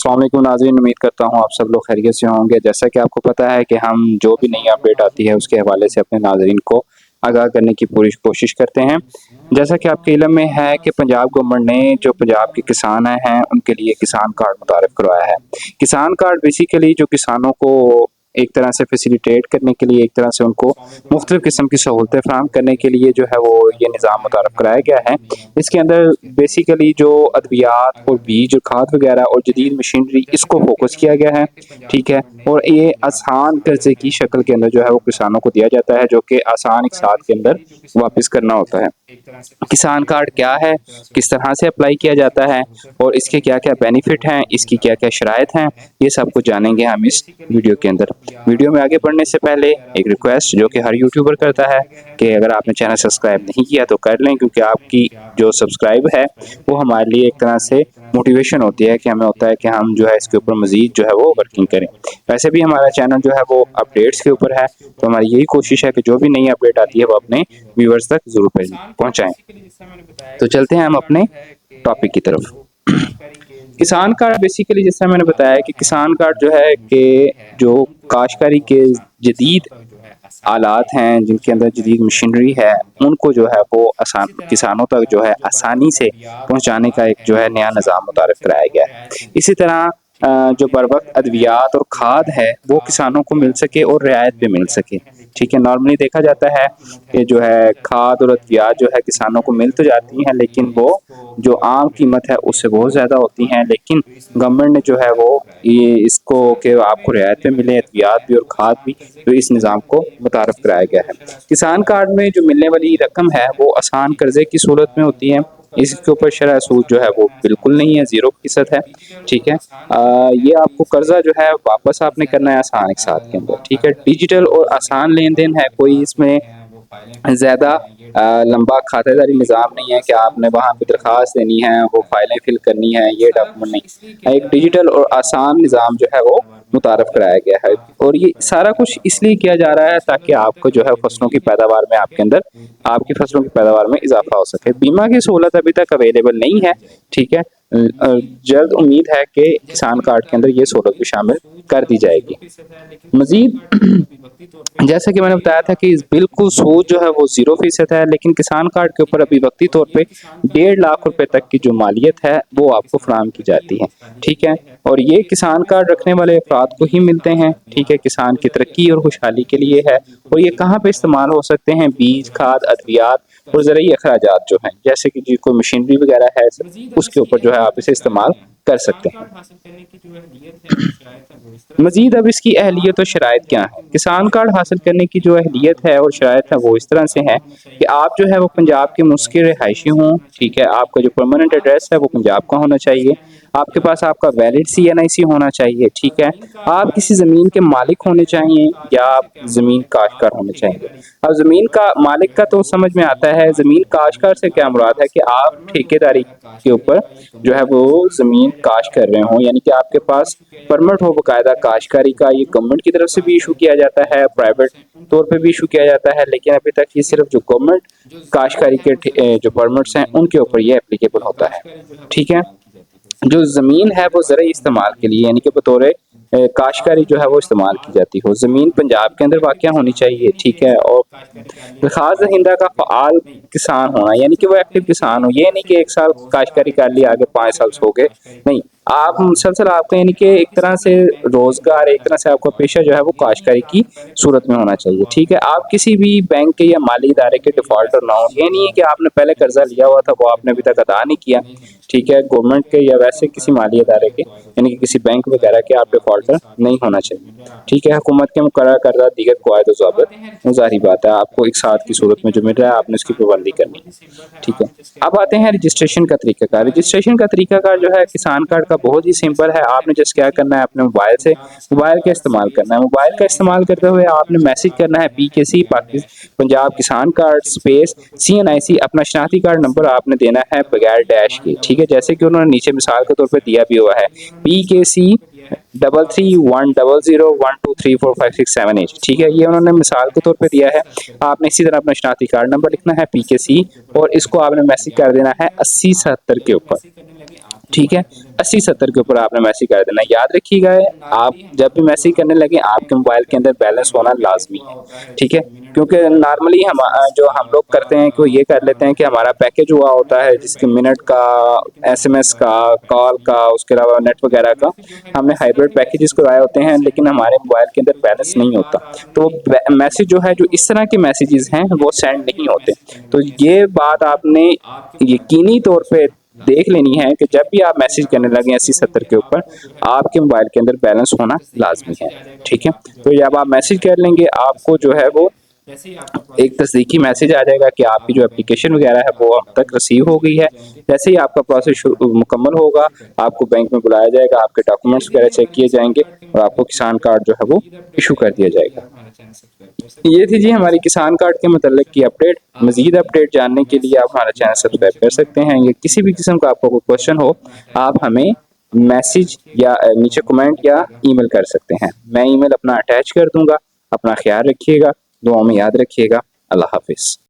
अस्सलाम वालेकुम नाज़रीन, उम्मीद करता हूँ आप सब लोग खैरियत से होंगे। जैसा कि आपको पता है कि हम जो भी नई अपडेट आती है उसके हवाले से अपने नाज़रीन को आगाह करने की पूरी कोशिश करते हैं। जैसा कि आपके इल्म में है कि पंजाब गवर्नमेंट ने जो पंजाब के किसान हैं उनके लिए किसान कार्ड मुतारिफ करवाया है। किसान कार्ड बेसिकली जो किसानों को एक तरह से फैसिलिटेट करने के लिए, एक तरह से उनको मुख्तलिफ़ किस्म की सहूलतें फ़राहम करने के लिए जो है वो ये निज़ाम मुतारफ़ कराया गया है। इसके अंदर बेसिकली जो अद्वियात और बीज और खाद वगैरह और जदीद मशीनरी इसको फ़ोकस किया गया है, ठीक है? और ये आसान कर्ज़े की शक्ल के अंदर जो है वो किसानों को दिया जाता है, जो कि आसान एक साल के अंदर वापस करना होता है। किसान कार्ड क्या है, किस तरह से अप्लाई किया जाता है और इसके क्या-क्या बेनिफिट हैं, इसकी क्या-क्या शराइत हैं, ये सब कुछ जानेंगे हम इस वीडियो के अंदर। वीडियो में आगे बढ़ने से पहले एक रिक्वेस्ट जो कि हर यूट्यूबर करता है कि अगर आपने चैनल सब्सक्राइब नहीं किया तो कर लें, क्योंकि आपकी जो सब्सक्राइब है वो हमारे लिए एक तरह से मोटिवेशन होती है कि हमें होता है कि हम जो है इसके ऊपर मज़ीद जो है वो वर्किंग करें। वैसे भी हमारा चैनल जो है वो अपडेट्स के ऊपर है, तो हमारी यही कोशिश है कि जो भी नई अपडेट आती है वो अपने व्यूअर्स तक ज़रूर पहुँचाएँ। तो चलते हैं हम अपने टॉपिक की तरफ। किसान कार्ड बेसिकली जैसा मैंने बताया कि किसान कार्ड जो है कि जो काश्तकारी के जदीद आलात हैं, जिनके अंदर जदीद मशीनरी है, उनको जो है वो आसान किसानों तक जो है आसानी से पहुँचाने का एक जो है नया निज़ाम मुतारिफ कराया गया है। इसी तरह जो बर वक़्त अद्वियात और खाद है वो किसानों को मिल सके और रियायत पे मिल सके, ठीक है? नॉर्मली देखा जाता है कि जो है खाद और अद्वियात जो है किसानों को मिल तो जाती हैं, लेकिन वो जो आम कीमत है उससे बहुत ज़्यादा होती हैं। लेकिन गवर्नमेंट ने जो है वो ये इसको कि आपको रियायत पे मिले अद्वियात भी और खाद भी, तो इस निज़ाम को मुतारफ़ कराया गया है। किसान कार्ड में जो मिलने वाली रकम है वो आसान कर्ज़े की सूरत में होती है। इसके ऊपर शरह सूद जो है वो बिल्कुल नहीं है, 0% है, ठीक है? ये आपको कर्ज़ा जो है वापस आपने करना है आसान एक साथ के अंदर, ठीक है? डिजिटल और आसान लेन-देन है, कोई इसमें ज़्यादा लंबा खातेदारी निज़ाम नहीं है कि आपने वहाँ पे दरख़्वास्त देनी है, वो फ़ाइलें फ़िल करनी है, ये डॉक्यूमेंट नहीं। एक डिजिटल और आसान निज़ाम जो है वो मुतारफ़ कराया गया है और ये सारा कुछ इसलिए किया जा रहा है ताकि आपको जो है फसलों की पैदावार में आपके अंदर आपकी फसलों की पैदावार में इज़ाफ़ा हो सके। बीमा की सहूलत अभी तक अवेलेबल नहीं है, ठीक है? जल्द उम्मीद है कि किसान कार्ड के अंदर ये सहूलत भी शामिल कर दी जाएगी। मज़ीद जैसा कि मैंने बताया था कि बिल्कुल सूद जो है वो 0% है, लेकिन किसान कार्ड के ऊपर अभी वक्ती तौर पे 1.5 लाख रुपए तक की जो मालियत है वो आपको फराहम की जाती है, ठीक है? और ये किसान कार्ड रखने वाले अफराद को ही मिलते हैं, ठीक है? किसान की तरक्की और खुशहाली के लिए है और ये कहाँ पे इस्तेमाल हो सकते हैं? बीज, खाद, अद्वियात और ज़रूरी अखराजात जो हैं, जैसे कि जी कोई मशीनरी वगैरह है, उसके ऊपर जो है आप इसे इस्तेमाल कर सकते हैं। मज़ीद अब इसकी अहलियत और शराइत क्या है? किसान कार्ड हासिल करने की जो अहलियत है और शराइत है वो इस तरह से है कि आप जो है वो पंजाब के मुस्किन रिहायशी हों, ठीक है? आपका जो परमानेंट एड्रेस है वो पंजाब का होना चाहिए। आपके पास आपका वैलिड CNIC होना चाहिए, ठीक है? आप किसी ज़मीन के मालिक होने चाहिए या आप ज़मीन काश्तकार होने चाहिए। अब ज़मीन का मालिक का तो समझ में आता है, ज़मीन काश्तकार से क्या मुराद है कि आप ठेकेदारी के ऊपर जो है वो ज़मीन काश्त कर रहे हों, यानी कि आपके पास परमिट हो बाकायदा काश्तकारी का। ये गवर्नमेंट की तरफ से भी इशू किया जाता है, प्राइवेट तौर पे भी इशू किया जाता है, लेकिन अभी तक ये सिर्फ जो गवर्नमेंट काश्तकारी के जो परमिट्स हैं उनके ऊपर ये एप्लीकेबल होता है, ठीक है? जो ज़मीन है वो ज़रूरी इस्तेमाल के लिए यानी कि बतौर काश्तकारी जो है वो इस्तेमाल की जाती हो। ज़मीन पंजाब के अंदर वाक़या होनी चाहिए, ठीक है? और दरख़्वास्त दहिंदा का फ़आल किसान होना, यानी कि वो एक्टिव किसान हो। ये नहीं कि 1 साल काश्तकारी कर लिया, आगे 5 साल सो गए, नहीं। आप मुसलसल आपका यानी कि एक तरह से रोज़गार, एक तरह से आपका पेशा जो है वो काश्तकारी की सूरत में होना चाहिए, ठीक है? आप किसी भी बैंक के या माली इदारे के डिफ़ॉल्टर ना हो। ये नहीं है कि आपने पहले कर्ज़ा लिया हुआ था, वो आपने अभी तक अदा नहीं किया, ठीक है? गवर्नमेंट के या वैसे किसी माली इदारे के यानी कि किसी बैंक वगैरह के आप डिफ़ॉल्टर नहीं होना चाहिए, ठीक है? हुकूमत के मुकर्रर करदा दीगर कवायद व ज़वाबित, वो ज़ाहिर बात है आपको एक साथ की सूरत में जो मिल रहा है आपने उसकी पाबंदी करनी है, ठीक है? अब आते हैं रजिस्ट्रेशन का तरीक़ाकार। रजिस्ट्रेशन का तरीक़ाकार जो है किसान कार्ड का बहुत ही सिंपल है। आपने जस्ट क्या करना है, अपने मोबाइल से मोबाइल का इस्तेमाल करना है। मोबाइल का इस्तेमाल करते हुए आपने मैसेज करना है PKC पंजाब किसान कार्ड स्पेस CNIC, अपना शनाख्ती कार्ड नंबर आपने देना है बगैर डैश के, ठीक है? जैसे कि उन्होंने नीचे मिसाल के तौर पे दिया भी हुआ है PKC 33112012345678, ठीक है? ये उन्होंने मिसाल के तौर पे दिया है। आपने इसी तरह अपना शनाख्ती कार्ड नंबर लिखना है PKC और इसको आपने मैसेज कर देना है 8070 के ऊपर। ठीक है, 80-70 के ऊपर आपने मैसेज कर देना। याद रखिएगा, आप जब भी मैसेज करने लगे आपके मोबाइल के अंदर बैलेंस होना लाज़मी है, ठीक है? क्योंकि नॉर्मली जो हम लोग करते हैं कि वो ये कर लेते हैं कि हमारा पैकेज हुआ होता है जिसके मिनट का, एसएमएस का, कॉल का, उसके अलावा नेट वगैरह का, हमने हाइब्रिड पैकेजेस करवाए होते हैं, लेकिन हमारे मोबाइल के अंदर बैलेंस नहीं होता। तो मैसेज जो है, जो इस तरह के मैसेजेस हैं वो सेंड नहीं होते। तो ये बात आपने यकीनी तौर पे देख लेनी है कि जब भी आप मैसेज करने लगे 80-70 के ऊपर, आपके मोबाइल के अंदर बैलेंस होना लाज़मी है, ठीक है? तो जब आप मैसेज कर लेंगे, आपको जो है वो एक तस्दीकी मैसेज आ जाएगा कि आपकी जो एप्लीकेशन वगैरह है वो हम तक रिसीव हो गई है। जैसे ही आपका प्रोसेस मुकम्मल होगा, आपको बैंक में बुलाया जाएगा, आपके डॉक्यूमेंट्स वगैरह चेक किए जाएंगे और आपको किसान कार्ड जो है वो इशू कर दिया जाएगा। ये थी जी हमारी किसान कार्ड के मतलब की अपडेट। मजीद अपडेट जानने के लिए आप हमारा चैनल सब्सक्राइब कर सकते हैं, या किसी भी किस्म का आपको कोई क्वेश्चन हो, आप हमें मैसेज या नीचे कमेंट या ईमेल कर सकते हैं। मैं ईमेल अपना अटैच कर दूंगा। अपना ख्याल रखिएगा, दुआ में याद रखिएगा। अल्लाह हाफिज़।